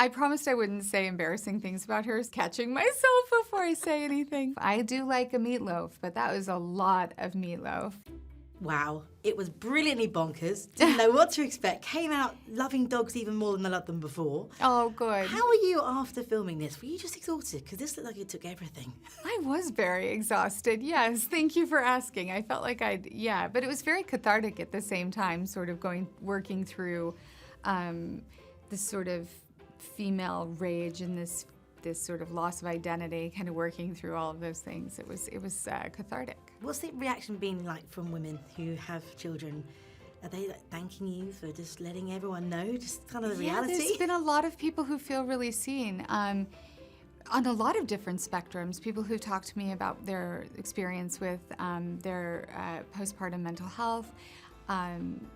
I promised I wouldn't say embarrassing things about her, catching myself before I say anything. I do like a meatloaf, but that was a lot of meatloaf. Wow, it was brilliantly bonkers. Didn't know what to expect. Came out loving dogs even more than I loved them before. Oh, good. How were you after filming this? Were you just exhausted? Because this looked like it took everything. I was very exhausted, yes. Thank you for asking. I felt like but it was very cathartic at the same time, sort of working through this sort of female rage and this sort of loss of identity, kind of working through all of those things. It was cathartic. What's the reaction been like from women who have children? Are they thanking you for just letting everyone know, just kind of the reality? There's been a lot of people who feel really seen on a lot of different spectrums. People who talk to me about their experience with their postpartum mental health.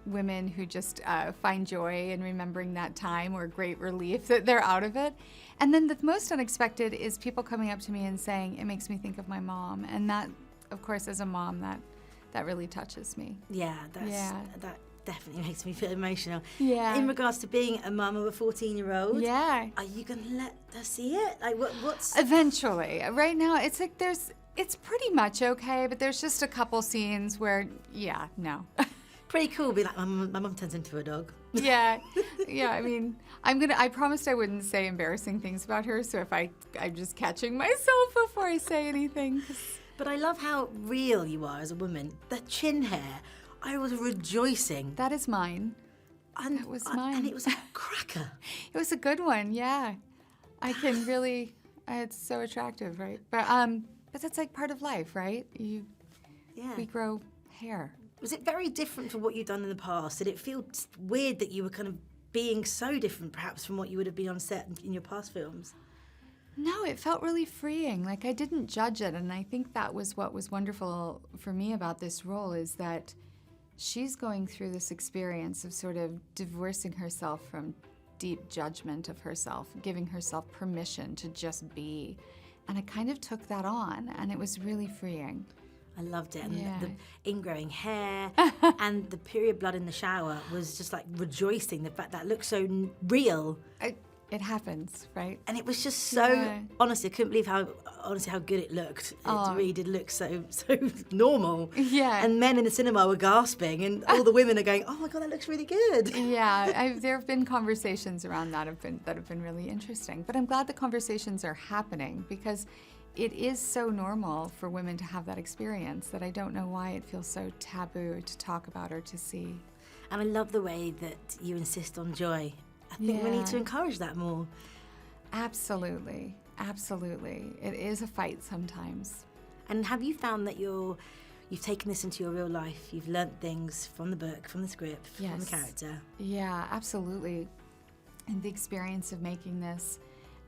Women who just find joy in remembering that time or great relief that they're out of it. And then the most unexpected is people coming up to me and saying, it makes me think of my mom. And that, of course, as a mom, that really touches me. Yeah, that definitely makes me feel emotional. Yeah. In regards to being a mum of a 14-year-old, yeah. Are you going to let her see it? Like, what's... Eventually. Right now, it's like it's pretty much okay, but there's just a couple scenes where, no. Pretty cool, be like, my mum turns into a dog. Yeah, I mean, I promised I wouldn't say embarrassing things about her, so if I'm just catching myself before I say anything. But I love how real you are as a woman. The chin hair, I was rejoicing. That is mine. And, that was mine. And it was a cracker. It was a good one, yeah. I can really, it's so attractive, right? But that's like part of life, right? We grow hair. Was it very different from what you'd done in the past? Did it feel weird that you were kind of being so different, perhaps, from what you would have been on set in your past films? No, it felt really freeing. Like, I didn't judge it, and I think that was what was wonderful for me about this role, is that she's going through this experience of sort of divorcing herself from deep judgment of herself, giving herself permission to just be. And I kind of took that on, and it was really freeing. I loved it. And the ingrowing hair and the period blood in the shower was just like rejoicing, the fact that looked so real. It happens, right? And it was just so, honestly, I couldn't believe how good it looked. It really did look so normal. Yeah. And men in the cinema were gasping, and all the women are going, oh my God, that looks really good. Yeah, there have been conversations around that that have been really interesting. But I'm glad the conversations are happening, because it is so normal for women to have that experience that I don't know why it feels so taboo to talk about or to see. And I love the way that you insist on joy. I think we need to encourage that more. Absolutely, absolutely. It is a fight sometimes. And have you found that you've taken this into your real life? You've learnt things from the book, from the script, from the character? Yeah, absolutely. And the experience of making this,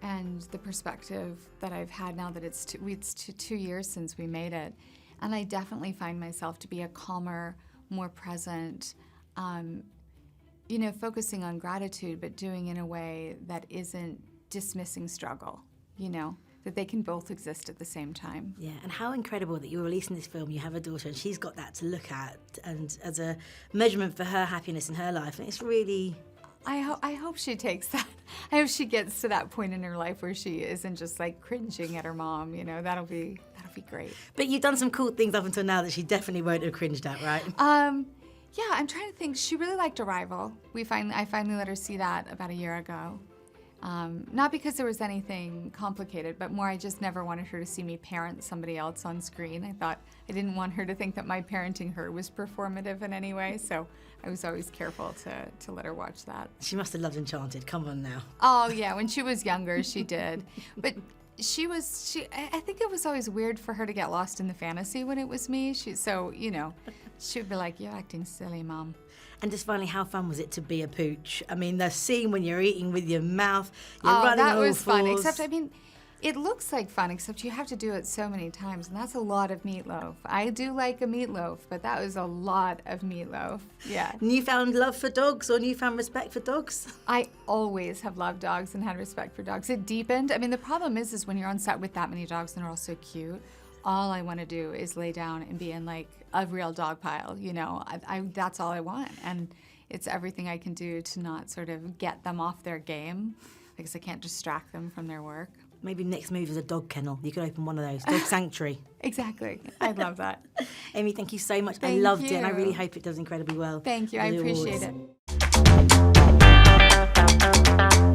and the perspective that I've had now that it's 2 years since we made it. And I definitely find myself to be a calmer, more present, focusing on gratitude, but doing in a way that isn't dismissing struggle, that they can both exist at the same time. Yeah, and how incredible that you're releasing this film, you have a daughter, and she's got that to look at, and as a measurement for her happiness in her life. And it's really... I hope she takes that. I hope she gets to that point in her life where she isn't just like cringing at her mom. That'll be great. But you've done some cool things up until now that she definitely won't have cringed at, right? Yeah, I'm trying to think. She really liked Arrival. I finally let her see that about a year ago. Not because there was anything complicated, but more I just never wanted her to see me parent somebody else on screen. I didn't want her to think that my parenting her was performative in any way, so I was always careful to let her watch that. She must have loved Enchanted. Come on now. Oh yeah, when she was younger, she did. But I think it was always weird for her to get lost in the fantasy when it was me. She'd be like, "You're acting silly, Mom." And just finally, how fun was it to be a pooch? I mean, the scene when you're eating with your mouth, you're running that all was fun. fours. Except, it looks like fun, except you have to do it so many times, and that's a lot of meatloaf. I do like a meatloaf, but that was a lot of meatloaf. Yeah. Newfound love for dogs or newfound respect for dogs? I always have loved dogs and had respect for dogs. It deepened. The problem is when you're on set with that many dogs and they're all so cute, all I want to do is lay down and be in like a real dog pile, that's all I want. And it's everything I can do to not sort of get them off their game. because I can't distract them from their work. Maybe next move is a dog kennel. You could open one of those. Dog sanctuary. Exactly. I love that. Amy, thank you so much. Thank I loved you. it, and I really hope it does incredibly well. Thank you. I with the appreciate awards. it.